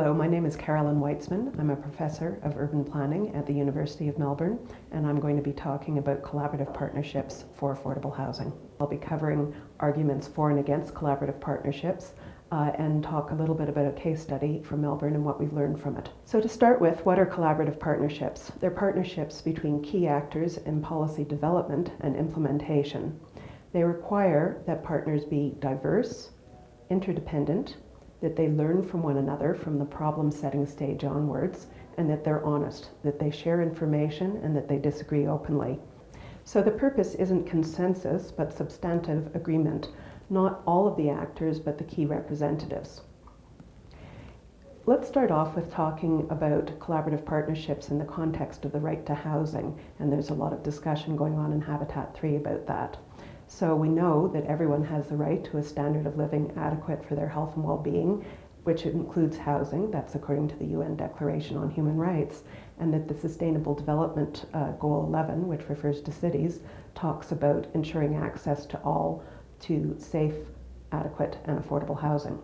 Hello, my name is Carolyn Whitzman. I'm a professor of urban planning at the University of Melbourne, and I'm going to be talking about collaborative partnerships for affordable housing. I'll be covering arguments for and against collaborative partnerships and talk a little bit about a case study from Melbourne and what we've learned from it. So to start with, what are collaborative partnerships? They're partnerships between key actors in policy development and implementation. They require that partners be diverse, interdependent, that they learn from one another from the problem-setting stage onwards, and that they're honest, that they share information and that they disagree openly. So the purpose isn't consensus, but substantive agreement. Not all of the actors, but the key representatives. Let's start off with talking about collaborative partnerships in the context of the right to housing, and there's a lot of discussion going on in Habitat 3 about that. So we know that everyone has the right to a standard of living adequate for their health and well-being, which includes housing, that's according to the UN Declaration on Human Rights, and that the Sustainable Development Goal 11, which refers to cities, talks about ensuring access to all to safe, adequate, and affordable housing.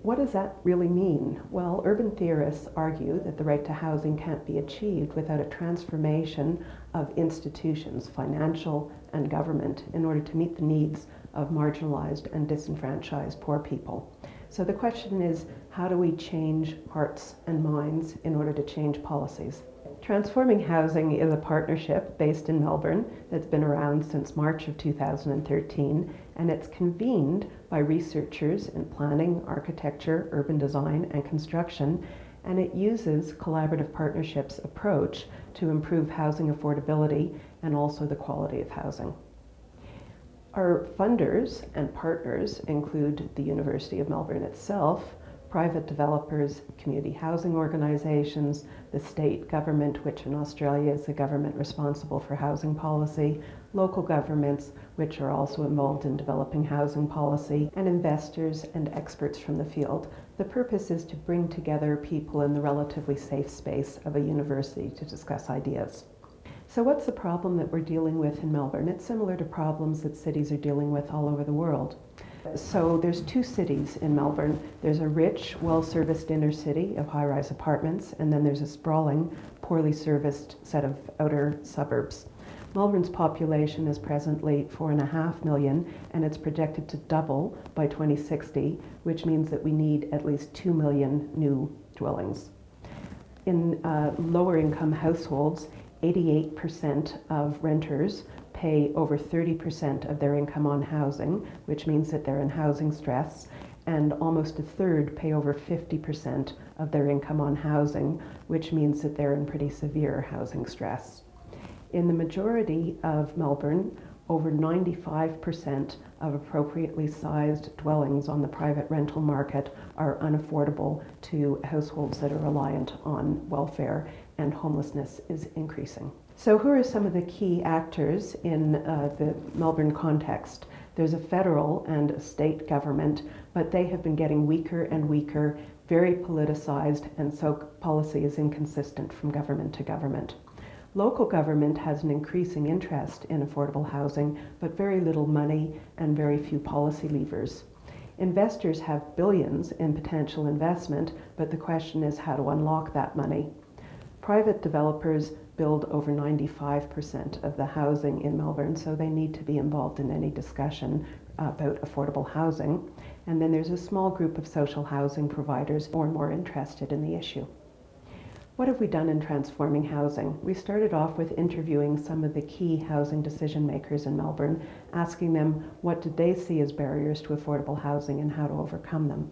What does that really mean? Well, urban theorists argue that the right to housing can't be achieved without a transformation of institutions, financial and government, in order to meet the needs of marginalized and disenfranchised poor people. So the question is, how do we change hearts and minds in order to change policies? Transforming Housing is a partnership based in Melbourne that's been around since March of 2013, and it's convened by researchers in planning, architecture, urban design, and construction, and it uses collaborative partnerships approach to improve housing affordability and also the quality of housing. Our funders and partners include the University of Melbourne itself, private developers, community housing organizations, the state government, which in Australia is the government responsible for housing policy, local governments, which are also involved in developing housing policy, and investors and experts from the field. The purpose is to bring together people in the relatively safe space of a university to discuss ideas. So what's the problem that we're dealing with in Melbourne? It's similar to problems that cities are dealing with all over the world. So there's two cities in Melbourne. There's a rich, well-serviced inner city of high-rise apartments, and then there's a sprawling, poorly serviced set of outer suburbs. Melbourne's population is presently 4.5 million, and it's projected to double by 2060, which means that we need at least 2 million new dwellings. In lower-income households, 88% of renters pay over 30% of their income on housing, which means that they're in housing stress, and almost a third pay over 50% of their income on housing, which means that they're in pretty severe housing stress. In the majority of Melbourne, over 95% of appropriately sized dwellings on the private rental market are unaffordable to households that are reliant on welfare, and homelessness is increasing. So who are some of the key actors in the Melbourne context? There's a federal and a state government, but they have been getting weaker and weaker, very politicized, and so policy is inconsistent from government to government. Local government has an increasing interest in affordable housing, but very little money and very few policy levers. Investors have billions in potential investment, but the question is how to unlock that money. Private developers build over 95% of the housing in Melbourne, so they need to be involved in any discussion about affordable housing. And then there's a small group of social housing providers more and more interested in the issue. What have we done in transforming housing? We started off with interviewing some of the key housing decision makers in Melbourne, asking them what did they see as barriers to affordable housing and how to overcome them.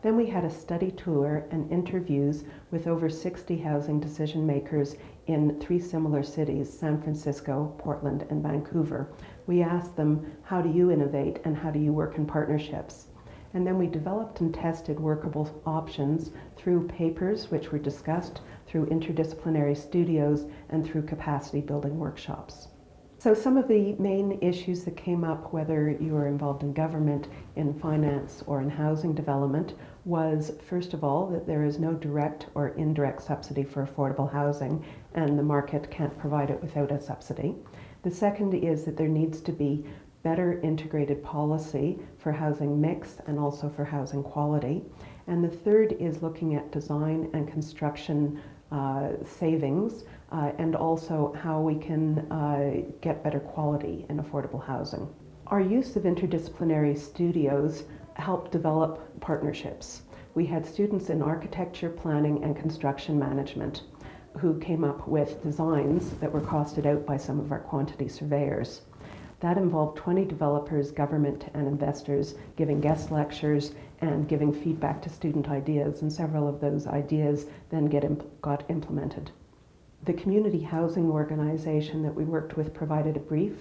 Then we had a study tour and interviews with over 60 housing decision makers in 3 similar cities, San Francisco, Portland, and Vancouver. We asked them, how do you innovate and how do you work in partnerships? And then we developed and tested workable options through papers which were discussed, through interdisciplinary studios, and through capacity building workshops. So some of the main issues that came up, whether you were involved in government, in finance, or in housing development, was, first of all, that there is no direct or indirect subsidy for affordable housing, and the market can't provide it without a subsidy. The second is that there needs to be better integrated policy for housing mix and also for housing quality. And the third is looking at design and construction savings and also how we can get better quality in affordable housing. Our use of interdisciplinary studios helped develop partnerships. We had students in architecture, planning, and construction management who came up with designs that were costed out by some of our quantity surveyors. That involved 20 developers, government, and investors giving guest lectures and giving feedback to student ideas, and several of those ideas then got implemented. The community housing organization that we worked with provided a brief.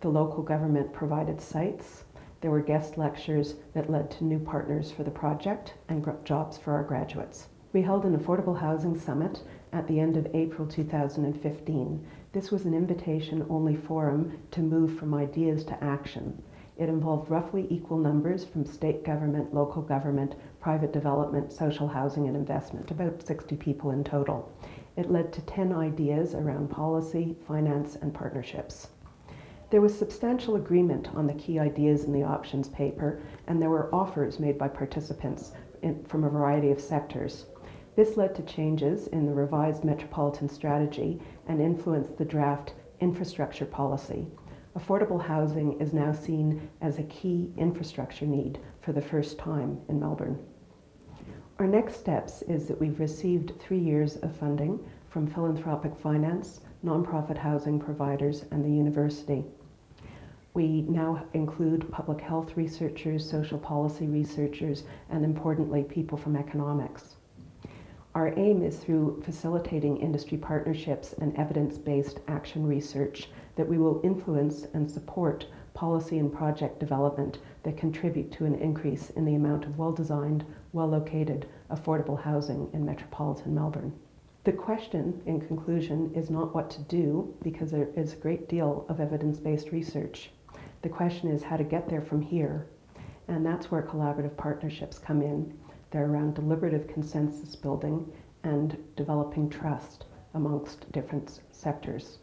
The local government provided sites. There were guest lectures that led to new partners for the project and jobs for our graduates. We held an Affordable Housing Summit at the end of April 2015. This was an invitation-only forum to move from ideas to action. It involved roughly equal numbers from state government, local government, private development, social housing, and investment, about 60 people in total. It led to 10 ideas around policy, finance, and partnerships. There was substantial agreement on the key ideas in the options paper, and there were offers made by participants from a variety of sectors. This led to changes in the revised metropolitan strategy and influenced the draft infrastructure policy. Affordable housing is now seen as a key infrastructure need for the first time in Melbourne. Our next steps is that we've received 3 years of funding from philanthropic finance, nonprofit housing providers, and the university. We now include public health researchers, social policy researchers, and importantly, people from economics. Our aim is through facilitating industry partnerships and evidence-based action research that we will influence and support policy and project development that contribute to an increase in the amount of well-designed, well-located, affordable housing in metropolitan Melbourne. The question, in conclusion, is not what to do, because there is a great deal of evidence-based research. The question is how to get there from here, and that's where collaborative partnerships come in. They're around deliberative consensus building and developing trust amongst different sectors.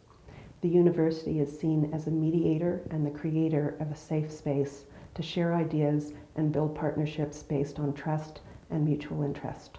The university is seen as a mediator and the creator of a safe space to share ideas and build partnerships based on trust and mutual interest.